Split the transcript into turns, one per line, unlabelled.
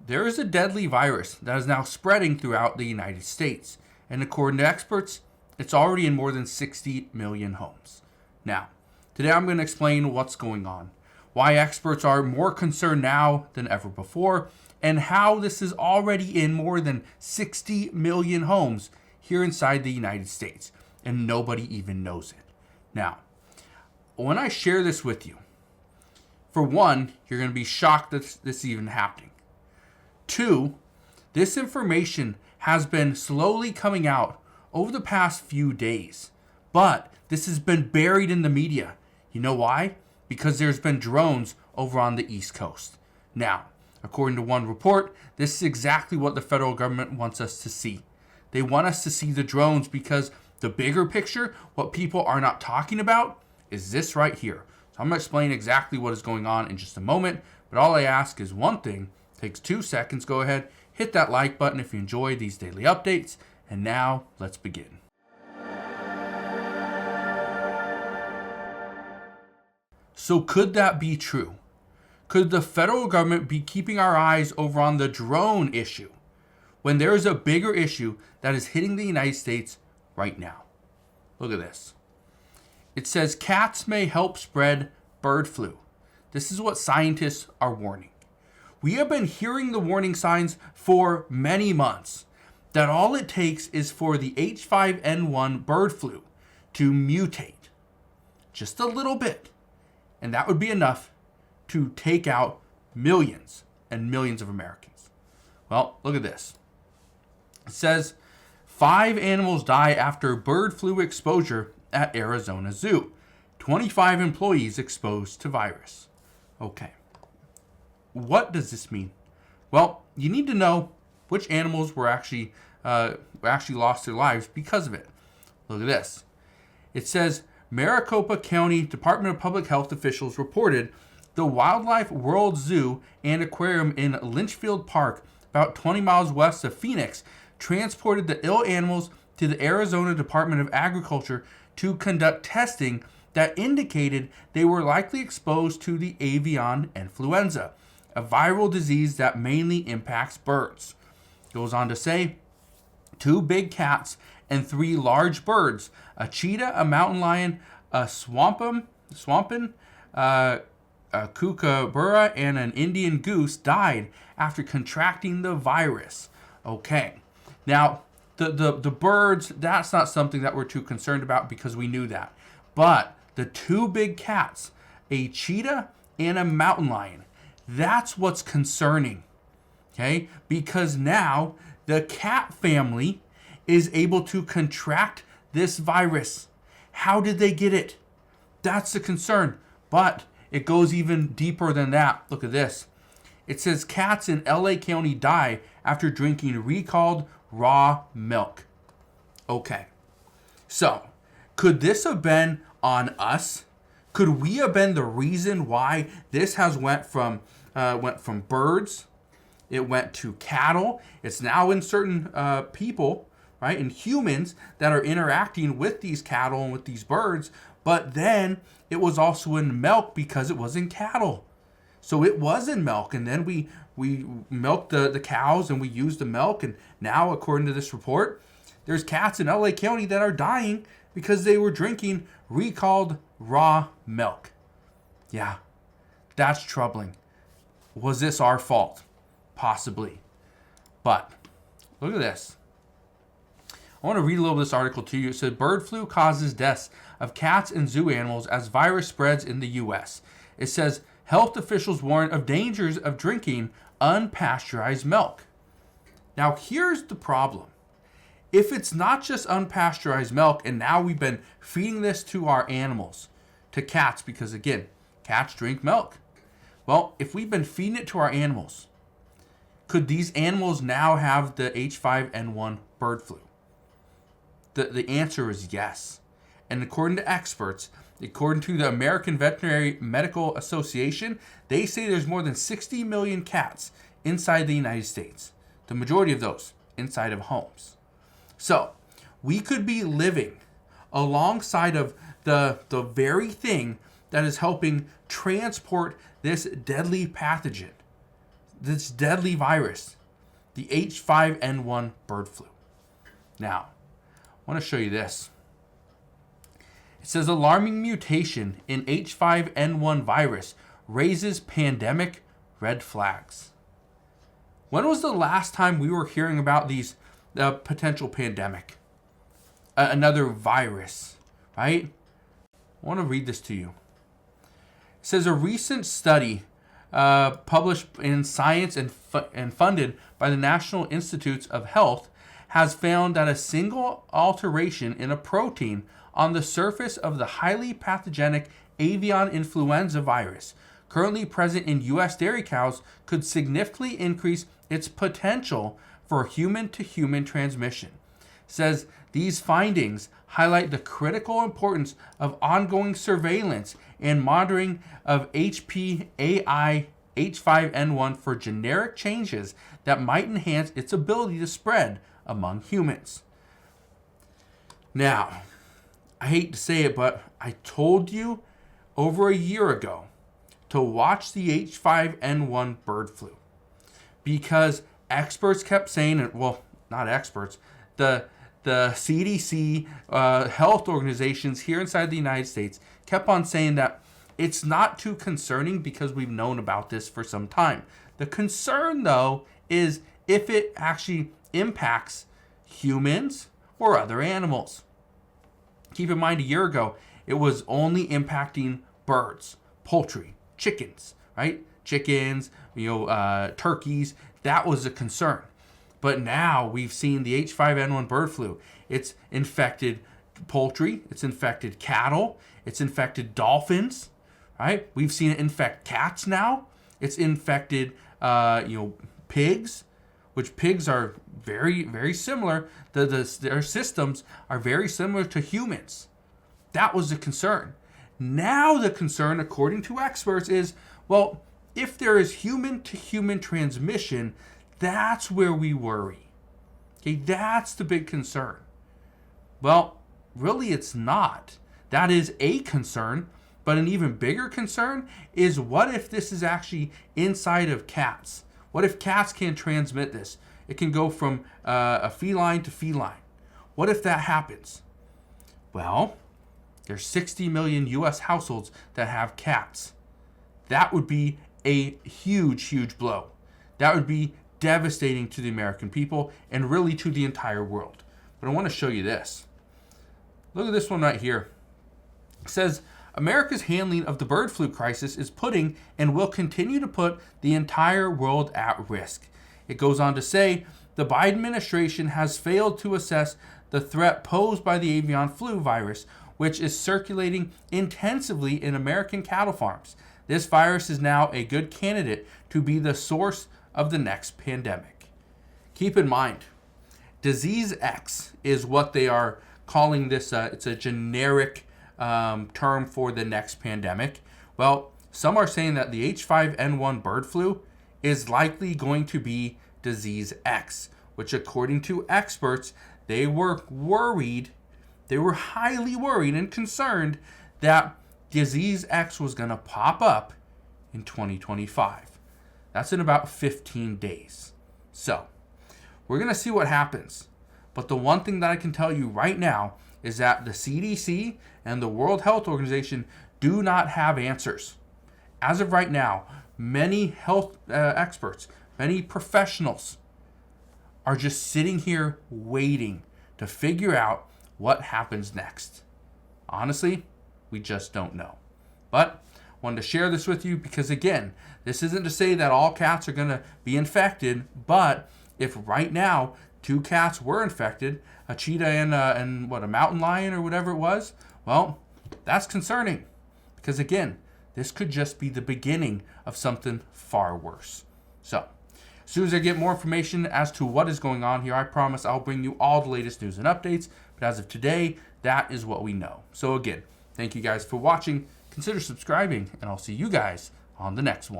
There is a deadly virus that is now spreading throughout the United States, and according to experts, it's already in more than 60 million homes. Now, today I'm going to explain what's going on, why experts are more concerned now than ever before, and how this is already in more than 60 million homes here inside the United States, and nobody even knows it. Now, when I share this with you, for one, you're going to be shocked that this is even happening. Two, this information has been slowly coming out over the past few days, but this has been buried in the media. You know why? Because there's been drones over on the East Coast. Now, according to one report, this is exactly what the federal government wants us to see. They want us to see the drones because the bigger picture, what people are not talking about, is this right here. So I'm going to explain exactly what is going on in just a moment, but all I ask is one thing. Takes 2 seconds. Go ahead, hit that like button if you enjoy these daily updates. And now let's begin. So could that be true? Could the federal government be keeping our eyes over on the drone issue when there is a bigger issue that is hitting the United States right now? Look at this. It says cats may help spread bird flu. This is what scientists are warning. We have been hearing the warning signs for many months that all it takes is for the H5N1 bird flu to mutate just a little bit, and that would be enough to take out millions and millions of Americans. Well, look at this. It says 5 animals die after bird flu exposure at Arizona Zoo. 25 employees exposed to virus. Okay. What does this mean? Well, you need to know which animals were actually lost their lives because of it. Look at this. It says Maricopa County Department of Public Health officials reported the Wildlife World Zoo and Aquarium in Lynchfield Park, about 20 miles west of Phoenix, transported the ill animals to the Arizona Department of Agriculture to conduct testing that indicated they were likely exposed to the avian influenza, a viral disease that mainly impacts birds. It goes on to say, 2 big cats and 3 large birds, a cheetah, a mountain lion, a swampin, a kookaburra, and an Indian goose died after contracting the virus. Okay. Now, the birds, that's not something that we're too concerned about because we knew that. But the 2 big cats, a cheetah and a mountain lion, that's what's concerning, okay? Because now the cat family is able to contract this virus. How did they get it? That's the concern. But it goes even deeper than that. Look at this. It says cats in LA County die after drinking recalled raw milk. Okay. So, could this have been on us? Could we have been the reason why this has went from birds, it went to cattle, it's now in certain people, right, and humans that are interacting with these cattle and with these birds, but then it was also in milk because it was in cattle. So it was in milk, and then we milked the cows and we used the milk, and now, according to this report, there's cats in LA County that are dying because they were drinking recalled raw milk. Yeah, that's troubling. Was this our fault? Possibly. But look at this. I want to read a little of this article to you. It said, bird flu causes deaths of cats and zoo animals as virus spreads in the U.S. It says, health officials warn of dangers of drinking unpasteurized milk. Now, here's the problem. If it's not just unpasteurized milk, and now we've been feeding this to our animals, to cats, because again, cats drink milk. Well, if we've been feeding it to our animals, could these animals now have the H5N1 bird flu? The answer is yes. And according to experts, according to the American Veterinary Medical Association, they say there's more than 60 million cats inside the United States. The majority of those inside of homes. So we could be living alongside of the very thing that is helping transport this deadly pathogen. this deadly virus, the H5N1 bird flu. Now, I want to show you this. It says alarming mutation in H5N1 virus raises pandemic red flags. When was the last time we were hearing about these potential pandemic? Another virus, right? I want to read this to you. It says a recent study published in Science and funded by the National Institutes of Health has found that a single alteration in a protein on the surface of the highly pathogenic avian influenza virus currently present in U.S. dairy cows could significantly increase its potential for human-to-human transmission. It says these findings highlight the critical importance of ongoing surveillance and monitoring of HPAI H5N1 for generic changes that might enhance its ability to spread among humans. Now, I hate to say it, but I told you over a year ago to watch the H5N1 bird flu because experts kept saying it. Well, not experts. The CDC, health organizations here inside the United States kept on saying that it's not too concerning because we've known about this for some time. The concern, though, is if it actually impacts humans or other animals. Keep in mind, a year ago, it was only impacting birds, poultry, chickens, right? Chickens, turkeys. That was a concern. But now we've seen the H5N1 bird flu. It's infected poultry. It's infected cattle. It's infected dolphins, right? We've seen it infect cats now. It's infected, pigs, which pigs are very, very similar. Their systems are very similar to humans. That was the concern. Now the concern, according to experts, is, well, if there is human-to-human transmission, that's where we worry. Okay, that's the big concern. Well, really it's not. That is a concern, but an even bigger concern is what if this is actually inside of cats? What if cats can transmit this? It can go from a feline to feline. What if that happens? Well, there's 60 million U.S. households that have cats. That would be a huge, huge blow. That would be devastating to the American people and really to the entire world. But I want to show you this. Look at this one right here. It says, America's handling of the bird flu crisis is putting and will continue to put the entire world at risk. It goes on to say, the Biden administration has failed to assess the threat posed by the avian flu virus, which is circulating intensively in American cattle farms. This virus is now a good candidate to be the source of the next pandemic. Keep in mind, Disease X is what they are calling this. It's a generic term for the next pandemic. Well, some are saying that the H5N1 bird flu is likely going to be Disease X, which according to experts, they were highly worried and concerned that Disease X was going to pop up in 2025. That's in about 15 days. So, we're going to see what happens. But the one thing that I can tell you right now is that the CDC and the World Health Organization do not have answers. As of right now, many health experts, many professionals are just sitting here waiting to figure out what happens next. Honestly, we just don't know. But I wanted to share this with you because, again, this isn't to say that all cats are going to be infected, but if right now 2 cats were infected, a cheetah and a mountain lion or whatever it was, well, that's concerning because, again, this could just be the beginning of something far worse. So, as soon as I get more information as to what is going on here, I promise I'll bring you all the latest news and updates. But as of today, that is what we know. So again, thank you guys for watching. Consider subscribing, and I'll see you guys on the next one.